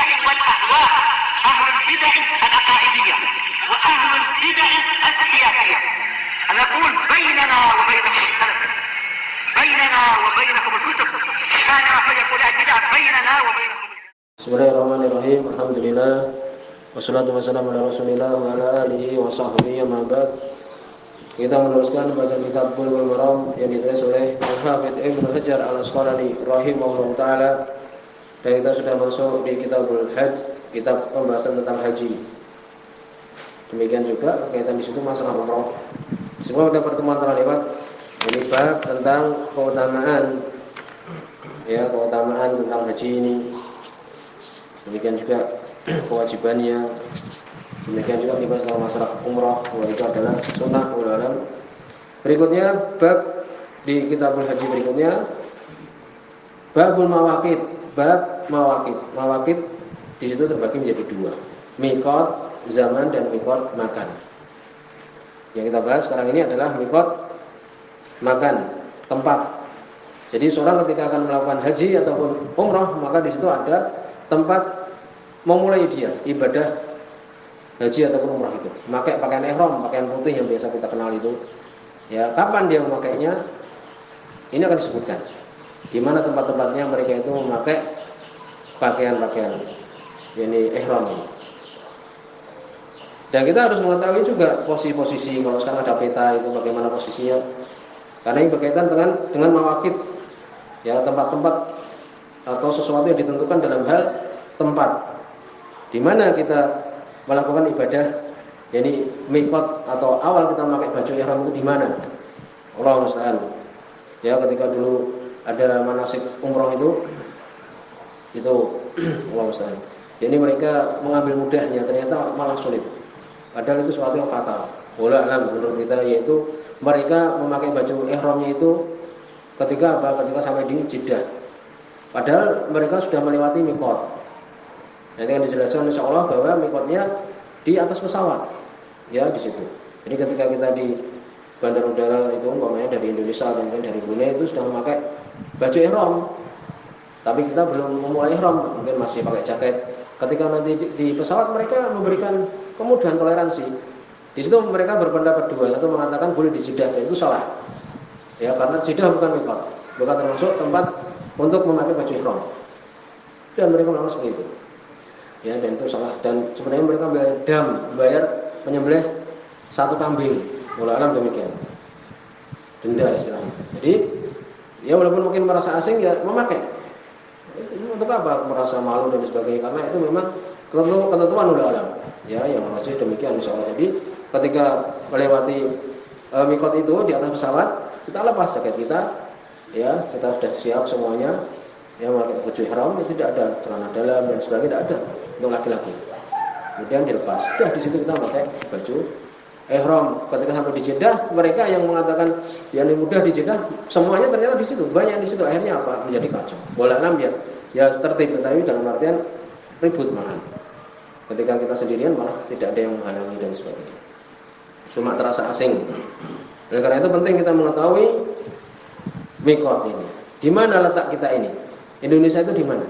البدع والأهواء، أهل البدع العقائدية وأهل البدع السياسية. نقول بيننا وبينكم السلف، بيننا وبينكم الكتب، كان فيقول البدع بيننا وبينكم. Bismillahirrahmanirrahim. Alhamdulillah. Wassalatu wassalamu ala Rasulillah wa ala alihi wa sahbihi amma ba'd. Kita meneruskan bacaan kitab Bulughul Maram yang ditulis oleh Al-Hafidz Ibnu Hajar Al-Asqalani rahimahullahu taala. Dan kita sudah masuk di Kitabul Hajj, kitab pembahasan tentang haji. Demikian juga berkaitan di situ masalah umrah. Semua pada pertemuan telah lewat ini bab tentang keutamaan tentang haji ini. Demikian juga kewajibannya. Demikian juga dibahas tentang masalah umrah, bahwa itu adalah sunnah ulama. Berikutnya bab di Kitabul Haji berikutnya babul mawaqit, bab mawaqit. Mawaqit di situ terbagi menjadi dua, miqat zaman dan miqat makan. Yang kita bahas sekarang ini adalah miqat makan, tempat. Jadi seorang ketika akan melakukan haji ataupun umrah, maka di situ ada tempat memulai dia ibadah haji ataupun umrah itu. Memakai pakaian ihram, pakaian putih yang biasa kita kenal itu. Ya, kapan dia memakainya? Ini akan disebutkan. Di mana tempat-tempatnya mereka itu memakai pakaian-pakaian yakni ihram ini. Dan kita harus mengetahui juga posisi-posisi, kalau sekarang ada peta itu bagaimana posisinya. Karena ini berkaitan dengan mawaqit, ya, tempat-tempat atau sesuatu yang ditentukan dalam hal tempat di mana kita melakukan ibadah, yakni miqat atau awal kita memakai baju ihram itu di mana? Allahu musta'an. Ya, ketika dulu ada manasik umroh itu Allahu musta'an. Jadi mereka mengambil mudahnya, ternyata malah sulit. Padahal itu sesuatu yang fatal. Wallahu a'lam menurut kita, yaitu mereka memakai baju ihramnya itu ketika sampai di Jeddah. Padahal mereka sudah melewati miqat. Nanti akan dijelaskan insyaallah bahwa miqatnya di atas pesawat, ya, di situ. Jadi ketika kita di bandar udara itu, umpamanya dari Indonesia atau mungkin dari Brunei, itu sudah memakai baju ihram, tapi kita belum memulai ihram, mungkin masih pakai jaket. Ketika nanti di pesawat mereka memberikan kemudahan, toleransi. Di situ mereka berpendapat dua, satu mengatakan boleh di Jeddah, dan itu salah. Ya, karena Jeddah bukan miqat, bukan termasuk tempat untuk memakai baju ihram. Dan mereka melakukan seperti itu. Ya, dan itu salah. Dan sebenarnya mereka bayar menyembelih satu kambing. Wallahu a'lam demikian. Denda istilahnya. Jadi, ya walaupun mungkin merasa asing, ya memakai. Ini untuk apa? Merasa malu dan sebagainya. Karena itu memang ketentuan wallahu a'lam. Ya, yang masih demikian insyaallah. Jadi, ketika melewati miqat itu di atas pesawat, kita lepas jaket kita. Ya, kita sudah siap semuanya. Ya, memakai baju ihram, itu tidak ada celana dalam dan sebagainya, tidak ada untuk laki-laki. Kemudian dilepas. Sudah di situ kita pakai baju ihram. Ketika sampai di Jeddah, mereka yang mengatakan yang mudah di Jeddah, semuanya ternyata di situ, banyak di situ. Akhirnya apa? Menjadi kacau. Bola 6 ya tertib, tapi dalam artian ribut malah. Ketika kita sendirian malah tidak ada yang menghalangi dan sebagainya. Cuma terasa asing. Oleh karena itu penting kita mengetahui miqat ini. Di mana letak kita ini? Indonesia itu di mana?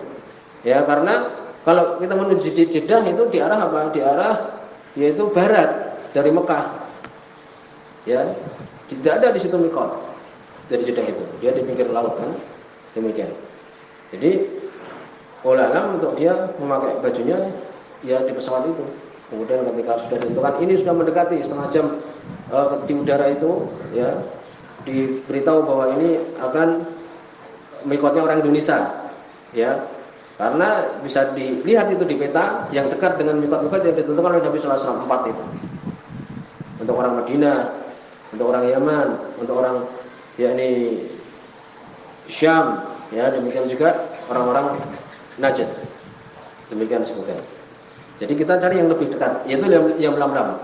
Ya, karena kalau kita menuju Jeddah itu di arah apa? Di arah yaitu barat dari Mekah. Ya, tidak ada di situ miqat dari Jeddah itu. Dia di pinggir laut kan. Demikian. Jadi ulama untuk dia memakai bajunya ya di pesawat itu. Kemudian ketika sudah ditentukan ini sudah mendekati setengah jam di udara itu, ya, diberitahu bahwa ini akan miqatnya orang Indonesia, ya, karena bisa dilihat itu di peta yang dekat dengan miqat-miqat yang ditentukan oleh Nabi sallallahu alaihi wasallam 4 itu. Untuk orang Madinah, untuk orang Yaman, untuk orang yakni Syam, ya, demikian juga orang-orang Najd. Demikian disebutkan. Jadi kita cari yang lebih dekat, yaitu yang lam-lam.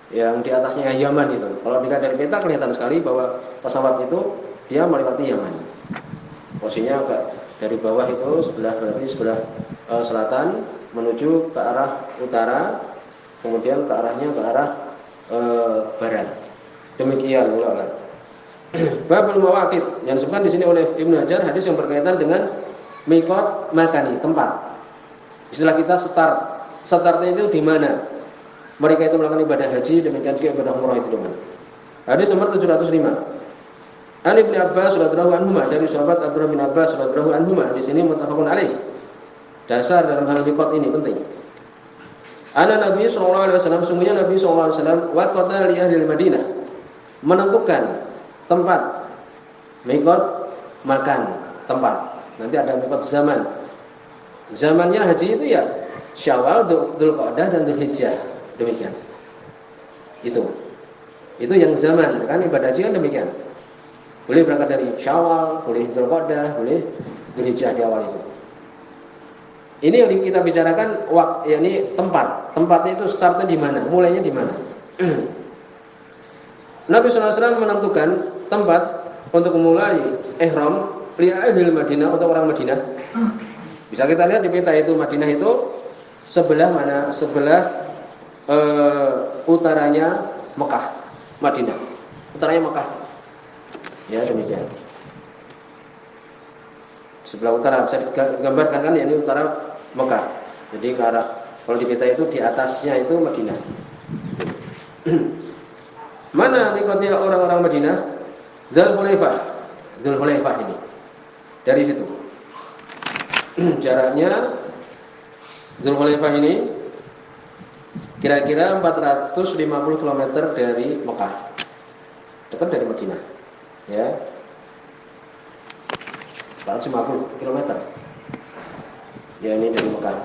Yang di atasnya Yaman itu. Kalau dilihat dari peta kelihatan sekali bahwa pesawat itu dia melewati Yaman. Posisinya agak dari bawah itu berarti sebelah selatan menuju ke arah utara, kemudian ke arah barat. Demikian ulama. Babul mawaqit yang disebutkan di sini oleh Ibnu Hajar, hadis yang berkaitan dengan miqat makani, tempat. Istilah kita start. Startnya itu di mana? Mereka itu melakukan ibadah haji, demikian juga ibadah umrah itu di mana? Hadis nomor 705. An Ibnu Abbas radhiyallahu anhu, dari sahabat Abdullah bin Abbas radhiyallahu anhu, di sini muttafaqun alaih. Dasar dalam hal miqat ini penting. Ana Nabi sallallahu alaihi wasallam, sungguhnya Nabi sallallahu alaihi wasallam waqata li ahli Madinah, menentukan tempat miqat makan tempat. Nanti ada miqat zaman. Zamannya haji itu ya Syawal, Dzulqa'dah dan Dzulhijjah. Demikian. Itu yang zaman, kan ibadah haji kan demikian. Boleh berangkat dari Syawal, boleh Dzulqa'dah, boleh Dzulhijjah di awal itu. Ini yang kita bicarakan yakni tempat. Tempatnya itu startnya di mana? Mulainya di mana? Nabi sallallahu alaihi wasallam menentukan tempat untuk memulai ihram li ahli Madinah, untuk orang Madinah. Bisa kita lihat di peta itu Madinah itu sebelah mana? Sebelah utaranya Mekah, Madinah. Utaranya Mekah. Ya, demikian. Sebelah utara bisa digambarkan kan, ya, ini utara Mekah. Jadi ke arah, kalau di peta itu di atasnya itu Madinah. Mana miqatnya orang-orang Madinah? Dzulhulaifah ini. Dari situ. Jaraknya Dzulhulaifah ini kira-kira 450 km dari Mekah. Dekat dari Madinah. Ya. 450 km. Ya, ini dari Mekah.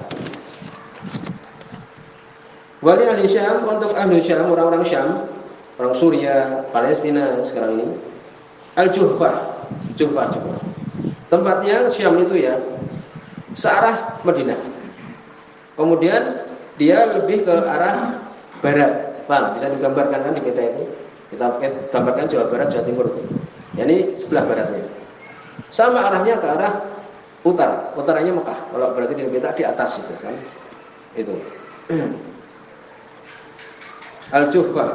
Wali ahli Syam, untuk ahli Syam, orang-orang Syam, orang Suria, Palestina sekarang ini, Al-Juhfah. Juhfah. Tempatnya Syam itu ya searah Madinah. Kemudian dia lebih ke arah barat. Bang, bisa digambarkan kan di peta itu? Kita gambarkan Jawa Barat, Jawa Timur itu. Ya, ini sebelah baratnya. Sama arahnya ke arah utara. Utaranya Mekah. Kalau berarti di peta di atas itu kan. Itu. Al-Juhfah.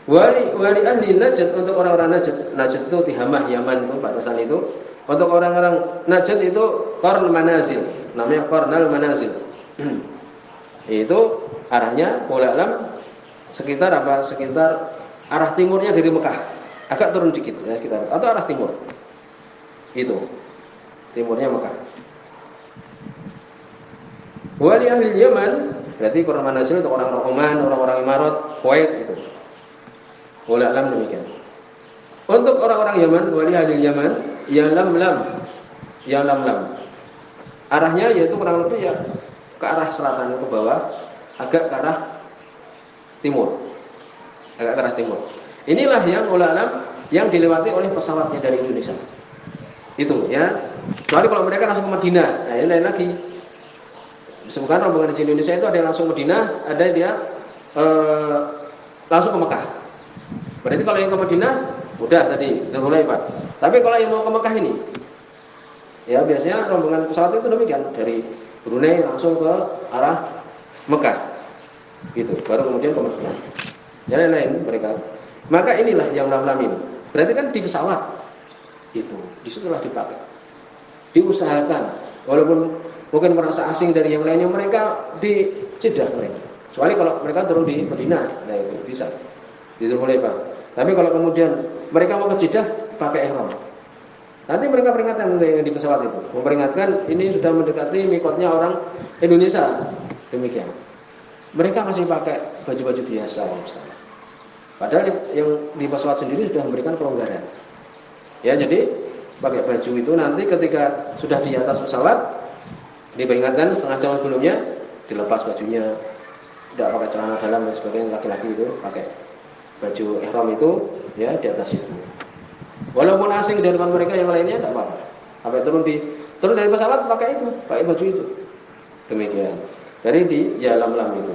Wali ahli Najd, untuk orang-orang Najd. Najd itu Tihamah, Yaman itu batasan itu. Untuk orang-orang Najd itu Qarn Manazil. Namanya Qarnal Manazil. Itu arahnya pola alam sekitar apa? Sekitar arah timurnya dari Mekah. Agak turun dikit ya kita, atau arah timur. Itu. Timurnya Mekah. Wali ahli Yaman, berarti Qarn Manazil untuk orang-orang Oman, orang-orang Imarat, Kuwait itu. Pola alam demikian. Untuk orang-orang Yaman, wali ahli Yaman, yang lam. Arahnya yaitu kurang lebih ya ke arah selatan ke bawah, agak ke arah timur. Agak ke arah timur. Inilah yang pola alam yang dilewati oleh pesawatnya dari Indonesia. Itu ya. Kecuali kalau mereka langsung ke Madinah. Nah, ini lain lagi. Disebutkan rombongan di Indonesia itu ada yang langsung ke Madinah, ada yang dia langsung ke Mekah. Berarti kalau yang ke Madinah udah tadi mulai Pak. Tapi kalau yang mau ke Mekah ini, ya biasanya rombongan pesawat itu demikian, dari Brunei langsung ke arah Mekah, gitu. Baru kemudian ke Madinah. Yang lain mereka. Maka inilah yang lam ini. Berarti kan di pesawat itu, disitulah dipakai. Diusahakan, walaupun mungkin merasa asing dari yang lainnya, mereka di Jeddah mereka. Kecuali kalau mereka turun di Madinah, nah itu bisa. Itu boleh Pak. Tapi kalau kemudian mereka mau ke Jeddah pakai ihram, nanti mereka peringatkan yang di pesawat itu, memperingatkan ini sudah mendekati mikotnya orang Indonesia. Demikian. Mereka masih pakai baju-baju biasa misalnya. Padahal yang di pesawat sendiri sudah memberikan kelonggaran. Ya, jadi pakai baju itu nanti ketika sudah di atas pesawat diperingatkan setengah jam sebelumnya dilepas bajunya, tidak pakai celana dalam dan sebagainya. Laki-laki itu pakai baju ihram itu ya di atas itu. Walaupun asing di depan mereka yang lainnya tidak apa-apa. Sampai turun dari pesawat pakai itu, pakai baju itu. Demikian. Dari di lam itu.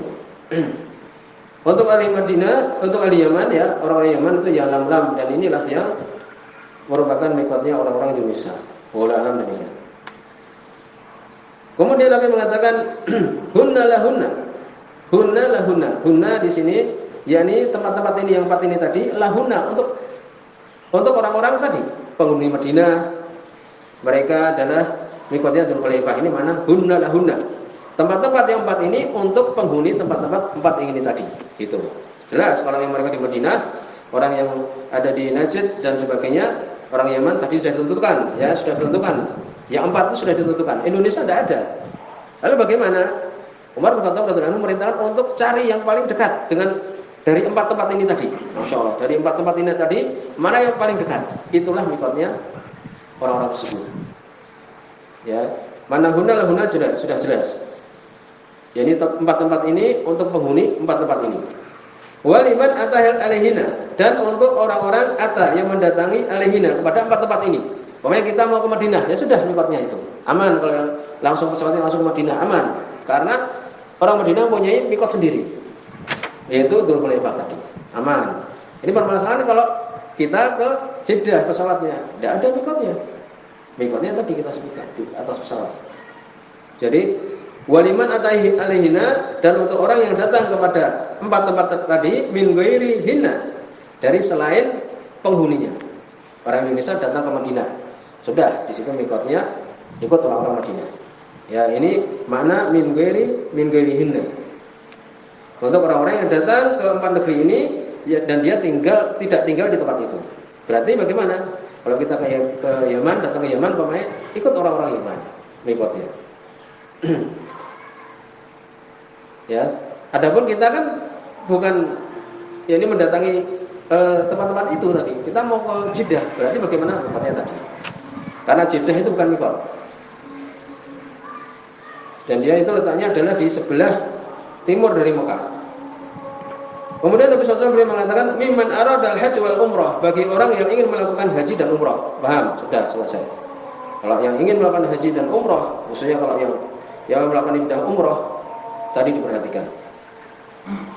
Untuk ahli Madinah, untuk ahli Yaman ya, orang-orang Yaman itu lam, dan inilah yang merupakan mikotnya orang-orang Indonesia. Wallahu a'lam demikian. Kemudian Nabi mengatakan hunna lahunna. Hunna di sini yakni tempat-tempat ini yang empat ini tadi lahunna untuk orang-orang tadi, penghuni Madinah. Mereka adalah mikotnya Dzulhulaifah ini mana? Hunna lahunna. Tempat-tempat yang 4 ini untuk penghuni tempat-tempat 4 yang ini tadi. Itu. Jelas kalau yang mereka di Madinah, orang yang ada di Najd dan sebagainya, orang Yaman tadi sudah ditentukan, ya sudah ditentukan. Yang 4 itu sudah ditentukan. Indonesia tidak ada. Lalu bagaimana? Umar bin Khattab radhiyallahu anhu memerintahkan untuk cari yang paling dekat dengan dari 4 tempat ini tadi. Masya Allah, dari 4 tempat ini tadi, mana yang paling dekat? Itulah mikotnya orang-orang tersebut. Ya, mana huna sudah jelas. Ya, ini 4 tempat ini untuk penghuni 4 tempat ini. Waliman atahil alihina, dan untuk orang-orang yang mendatangi alihina kepada 4 tempat ini. Pokoknya kita mau ke Madinah, ya sudah mikotnya itu. Aman kalau yang langsung pesawatnya langsung ke Madinah, aman. Karena orang Madinah mempunyai mikot sendiri, yaitu Dzulhulaifah tadi. Aman. Ini permasalahan kalau kita ke Jeddah pesawatnya, tidak ada mikotnya. Mikotnya tadi kita sebutkan di atas pesawat. Jadi waliman atahi alaihina, dan untuk orang yang datang kepada 4 tempat tadi min ghairi hinna, dari selain penghuninya. Orang Indonesia datang ke Madinah, sudah di situ mikotnya ikut orang-orang Madinah. Ya, ini makna min ghairi hinna. Untuk orang-orang yang datang ke 4 negeri ini ya, dan dia tidak tinggal di tempat itu. Berarti bagaimana? Kalau kita ke Yaman, datang ke Yaman, pemain ikut orang-orang Yaman mikotnya. Ya, adapun kita kan bukan ya ini mendatangi tempat-tempat itu tadi. Kita mau ke Jeddah, berarti bagaimana tempatnya tadi? Karena Jeddah itu bukan mikot. Dan dia itu letaknya adalah di sebelah timur dari Mekah. Kemudian Nabi SAW beliau mengatakan mimman aradal haji wal umrah, bagi orang yang ingin melakukan haji dan umrah. Paham? Sudah selesai. Kalau yang ingin melakukan haji dan umrah, khususnya kalau yang melakukan ibadah umrah tadi diperhatikan.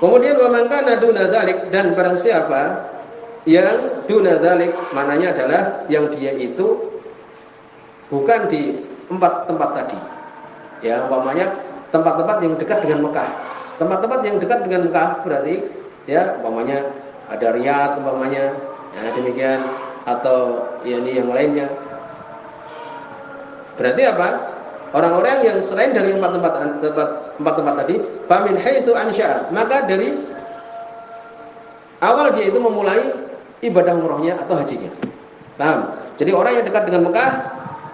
Kemudian wa man kana duna dzalik, dan barang siapa yang duna dzalik, maknanya adalah yang dia itu bukan di 4 tempat tadi. Ya, umpamanya tempat-tempat yang dekat dengan Mekah. Tempat-tempat yang dekat dengan Mekah berarti ya umpamanya ada Riyadh umpamanya, ya demikian, atau ya ini yang lainnya. Berarti apa? Orang-orang yang selain dari 4 tempat tadi, famin haitsu ansya'a, maka dari awal dia itu memulai ibadah umrohnya atau hajinya. Paham? Jadi orang yang dekat dengan Mekah,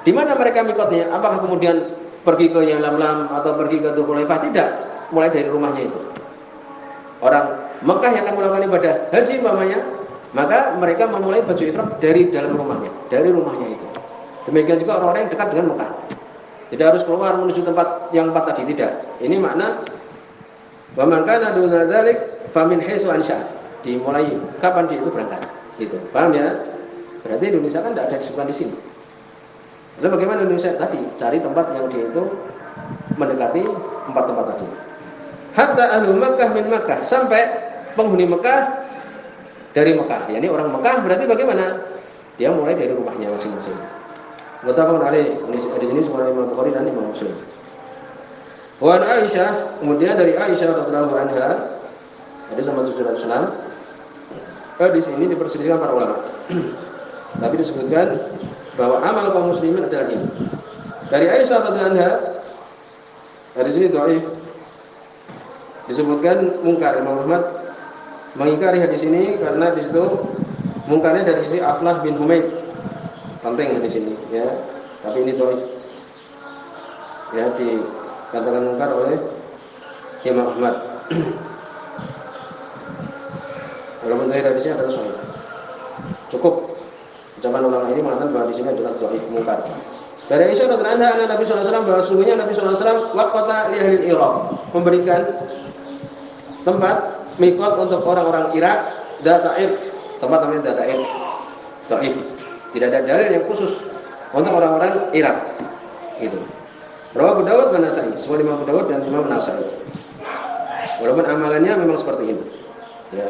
di mana mereka mikotnya? Apakah kemudian pergi ke Yalamlam atau pergi ke Dzulhulaifah? Tidak, mulai dari rumahnya itu. Orang Mekah yang akan melakukan ibadah haji umpamanya, maka mereka memulai baju ihram dari dalam rumahnya, dari rumahnya itu. Demikian juga orang-orang yang dekat dengan Mekah. Tidak harus keluar menuju tempat yang 4 tadi, tidak. Ini makna wa man kana duna dzalik famin haitsu ansya'a. Dimulai kapan dia itu berangkat. Gitu. Paham ya? Berarti Indonesia kan tidak ada disebutkan di sini. Lalu bagaimana Indonesia tadi? Cari tempat yang dia itu mendekati 4 tempat tadi. Hatta ahlu Makkah min Makkah, sampai penghuni Mekah dari Mekah. Yani orang Mekah berarti bagaimana? Dia mulai dari rumahnya masing-masing. Muttafaqun alaih. Di sini semua Imam Bukhari dan Imam Muslim. Wa Aisyah, kemudian dari Aisyah radhiyallahu anha, hadis nomor 706. Di sini diperselisihkan para ulama. Tapi disebutkan bahwa amal kaum muslimin adalah ini. Dari Aisyah radhiyallahu anha, dari sini dhaif. Disebutkan mungkar. Imam Ahmad mengingkari hadis ini karena di situ mungkarnya dari sisi Aflah bin Humaid. Penting di sini ya. Tapi ini dhaif. Ya, dikatakan mungkar oleh Imam Ahmad. Walaupun hadisnya adalah sahih. Cukup ucapan ulama ini mengatakan bahwa di sini adalah dhaif, mungkar. Dari Aisyah radhiyallahu anha, Nabi sallallahu alaihi wasallam, bahwa sesungguhnya Nabi sallallahu alaihi wasallam waqata li ahli Irak, memberikan tempat mikot untuk orang-orang Irak, Dzatair, tempat namanya Dzatair. Dhaif. Tidak ada dalil yang khusus untuk orang-orang Irak. Gitu. Rawahu Abu Dawud dan Nasa'i, semua Imam Abu Dawud dan Imam Nasa'i. Walaupun amalannya memang seperti ini. Ya.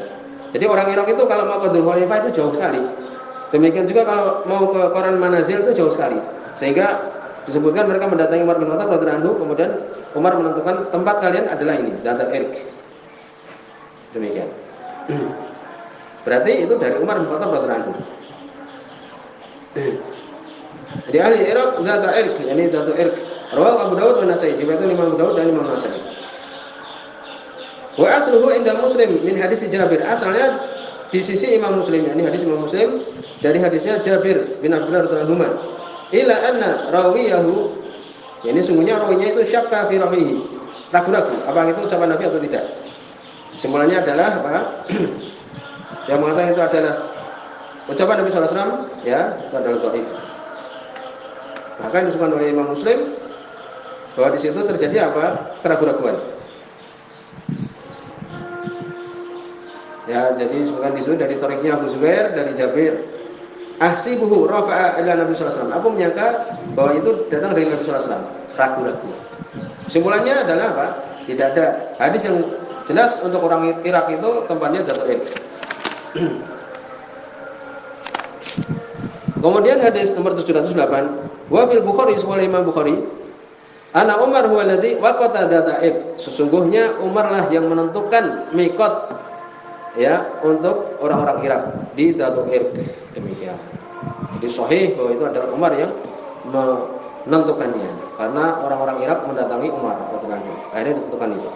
Jadi orang Irak itu kalau mau ke Dzulhulaifah itu jauh sekali. Demikian juga kalau mau ke Qaran Manazil itu jauh sekali. Sehingga disebutkan mereka mendatangi Umar bin Khattab radhiyallahu anhu, kemudian Umar menentukan tempat kalian adalah ini, Dzatair. Demikian. Berarti itu dari Umar bin Khattab radhiyallahu anhu. Jadi ahli Irak Dzatair, yakni Dzatair Rawahu Abu Dawud wa Nasa'i, diriwayatkan Imam Abu Dawud dan Imam Nasa'i. Wa asluhu inda Muslim min hadis Jabir. Asalnya di sisi Imam Muslim, yakni hadis Imam Muslim dari hadisnya Jabir bin Abdullah radhiyallahu anhu. Ila anna rawiyahu, yakni sungguhnya rawinya itu syakka fi rawihi. Ragu-ragu apa itu ucapan Nabi atau tidak. Kesimpulannya adalah apa? Yang mengatakan itu adalah ucapan Nabi sallallahu alaihi wasallam, ya, itu adalah dhaif. Bahkan disebutkan oleh Imam Muslim bahwa di situ terjadi apa? Keraguan-raguan. Ya, jadi disebutkan di situ dari thariqnya Abu Zubair dari Jabir, ahsibuhu rafa'a ila Nabi sallallahu alaihi wasallam. Aku menyangka bahwa itu datang dari Nabi sallallahu alaihi wasallam. Ragu-ragu. Kesimpulannya adalah apa? Tidak ada hadis yang jelas untuk orang Irak itu tempatnya Dhatul Irq. Kemudian hadis nomor 708, wa fil Bukhari, oleh Imam Bukhari, ana Umar huwa alladhi waqata Dhatul Irq. Sesungguhnya Umar lah yang menentukan mikot, ya, untuk orang-orang Irak di Dhatul Irq. Demikian. Jadi sahih bahwa itu adalah Umar yang menentukannya, karena orang-orang Irak mendatangi Umar ketika itu. Akhirnya ditentukan itu.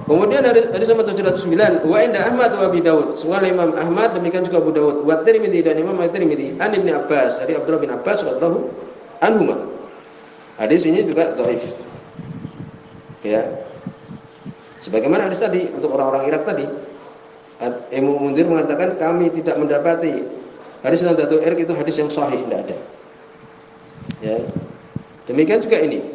Kemudian hadis nomor 709, wa inda Ahmad wa Abi Dawud, sungguh Imam Ahmad demikian juga Abu Dawud, wa Tirmidzi dan Imam At-Tirmidzi an Ibnu Abbas, dari Abdullah bin Abbas radhiyallahu anhuma. Hadis ini juga dhaif. Ya. Sebagaimana hadis tadi untuk orang-orang Irak tadi, Imam Munzir mengatakan kami tidak mendapati hadis tentang Dhatul Irq itu hadis yang sahih, tidak ada. Ya. Demikian juga ini.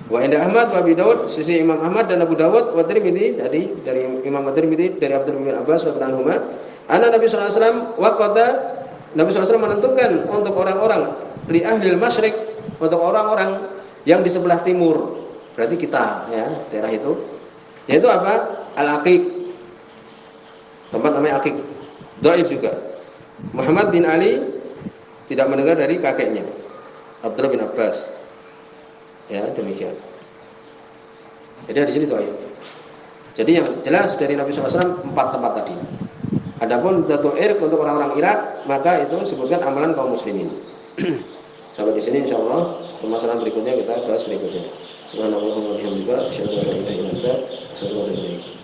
Wa inda Ahmad wa Abi Dawud, sisi Imam Ahmad dan Abu Dawud, wa Tirmidzi dari Imam At-Tirmidzi dari Abdullah bin Abbas radhiyallahu anhu, anna Nabi sallallahu alaihi wasallam waqata, Nabi sallallahu alaihi wasallam menentukan untuk orang-orang li ahlil masyriq, untuk orang-orang yang di sebelah timur. Berarti kita, ya, daerah itu. Yaitu apa? Al-Aqiq. Tempat namanya Aqiq. Dhaif juga. Muhammad bin Ali tidak mendengar dari kakeknya Abdullah bin Abbas. Ya, demikian. Jadi di sini dhaif. Jadi yang jelas dari Nabi SAW 4 tempat tadi. Adapun Dhatul Irq untuk orang-orang Irak, maka itu sebutkan amalan kaum muslimin. Sampai di sini insyaallah permasalahan berikutnya kita bahas berikutnya. Subhanallah wa bihamdihi, asyhadu an la ilaha illa anta, astaghfiruka wa atubu ilaik.